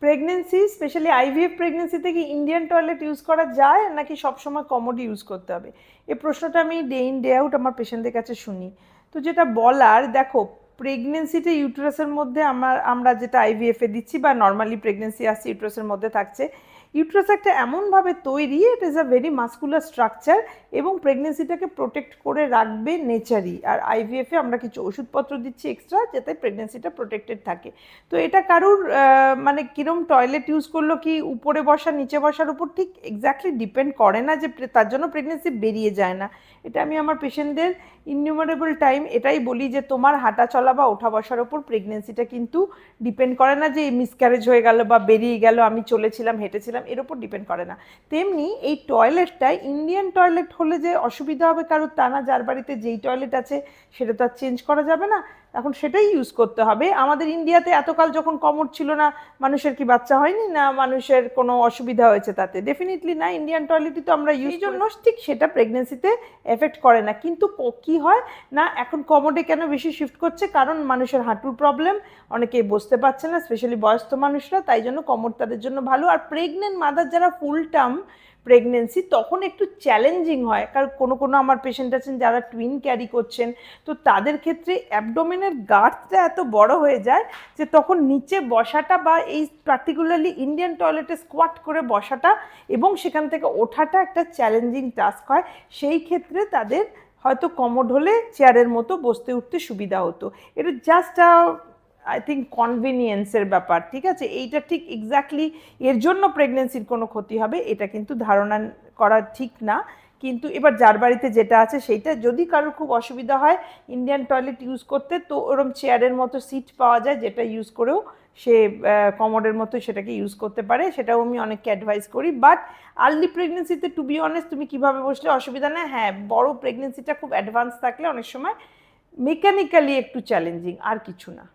Pregnancy specially IVF প্রেগনেন্সিতে কি Indian toilet use করা যায় নাকি সবসময় কমোড ইউজ করতে হবে? এই প্রশ্নটা আমি ডে ইন ডে আউট আমার পেশেন্টদের কাছে শুনি। তো যেটা বলার, দেখো প্রেগনেন্সিতে ইউটেরাসের মধ্যে আমরা যেটা আইভিএফে দিচ্ছি বা নর্মালি প্রেগনেন্সি আসছে ইউটেরাসের মধ্যে থাকছে, ইউটেরাস একটা এমনভাবে তৈরি, it is a very muscular structure এবং প্রেগনেন্সিটাকে প্রোটেক্ট করে রাখবে নেচারই। আর আইভিএফে আমরা কিছু ওষুধপত্র দিচ্ছি এক্সট্রা যাতে প্রেগনেন্সিটা প্রোটেক্টেড থাকে। তো এটা কারুর মানে কিরম টয়লেট ইউজ করলো, কি উপরে বসা নিচে বসার উপর ঠিক এক্স্যাক্টলি ডিপেন্ড করে না যে তার জন্য প্রেগনেন্সি বেরিয়ে যায় না। এটা আমি আমার পেশেন্টদের ইননিউমারেবল টাইম এটাই বলি যে তোমার হাঁটা চলা বা ওঠা বসার ওপর প্রেগনেন্সিটা কিন্তু ডিপেন্ড করে না যে মিসক্যারেজ হয়ে গেল বা বেরিয়ে গেল, আমি চলেছিলাম হেঁটেছিলাম, এর ওপর ডিপেন্ড করে না। তেমনি এই টয়লেটটাই ইন্ডিয়ান টয়লেট হলে যে অসুবিধা হবে কারোর তা না, যার বাড়িতে যেই টয়লেট আছে সেটা তো আর চেঞ্জ করা যাবে না, এখন সেটাই ইউজ করতে হবে। আমাদের ইন্ডিয়াতে এতকাল যখন কমোড ছিল না, মানুষের কি বাচ্চা হয়নি না মানুষের কোনো অসুবিধা হয়েছে তাতে? ডেফিনেটলি না, ইন্ডিয়ান টয়লেটই তো আমরা ইউজ জন্য ঠিক সেটা প্রেগনেন্সিতে এফেক্ট করে না। কিন্তু কি হয় না, এখন কমোডে কেন বেশি শিফট করছে, কারণ মানুষের হাঁটুর প্রবলেম, অনেকেই বসতে পারছে না, স্পেশালি বয়স্ক মানুষরা, তাই জন্য কমোড তাদের জন্য ভালো। আর প্রেগনেন্ট মাদার যারা ফুল টার্ম প্রেগনেন্সি তখন একটু চ্যালেঞ্জিং হয়, কারণ কোনো আমার পেশেন্ট আছেন যারা টুইন ক্যারি করছেন, তো তাদের ক্ষেত্রে অ্যাবডোমেনের গার্থটা এত বড় হয়ে যায় যে তখন নিচে বসাটা বা এই পার্টিকুলারলি ইন্ডিয়ান টয়লেটে স্কোয়াট করে বসাটা এবং সেখান থেকে ওঠাটা একটা চ্যালেঞ্জিং টাস্ক হয়। সেই ক্ষেত্রে তাদের হয়তো কমোড হলে চেয়ারের মতো বসতে উঠতে সুবিধা হতো। এটা জাস্ট আই থিঙ্ক কনভিনিয়েন্সের ব্যাপার, ঠিক আছে? এইটা ঠিক এক্স্যাক্টলি এর জন্য প্রেগনেন্সির কোনো ক্ষতি হবে এটা কিন্তু ধারণা করা ঠিক না। কিন্তু এবার যার বাড়িতে যেটা আছে সেইটা, যদি কারোর খুব অসুবিধা হয় ইন্ডিয়ান টয়লেট ইউজ করতে, তো ওরম চেয়ারের মতো সিট পাওয়া যায় যেটা ইউজ করেও সে কমোডের মতো সেটাকে ইউজ করতে পারে, সেটাও আমি অনেককে অ্যাডভাইস করি। বাট আর্লি প্রেগনেন্সিতে টু বি অনেস্ট তুমি কীভাবে বসলে অসুবিধা নেই, হ্যাঁ বড় প্রেগনেন্সিটা খুব অ্যাডভান্স থাকলে অনেক সময় মেকানিক্যালি একটু চ্যালেঞ্জিং, আর কিছু না।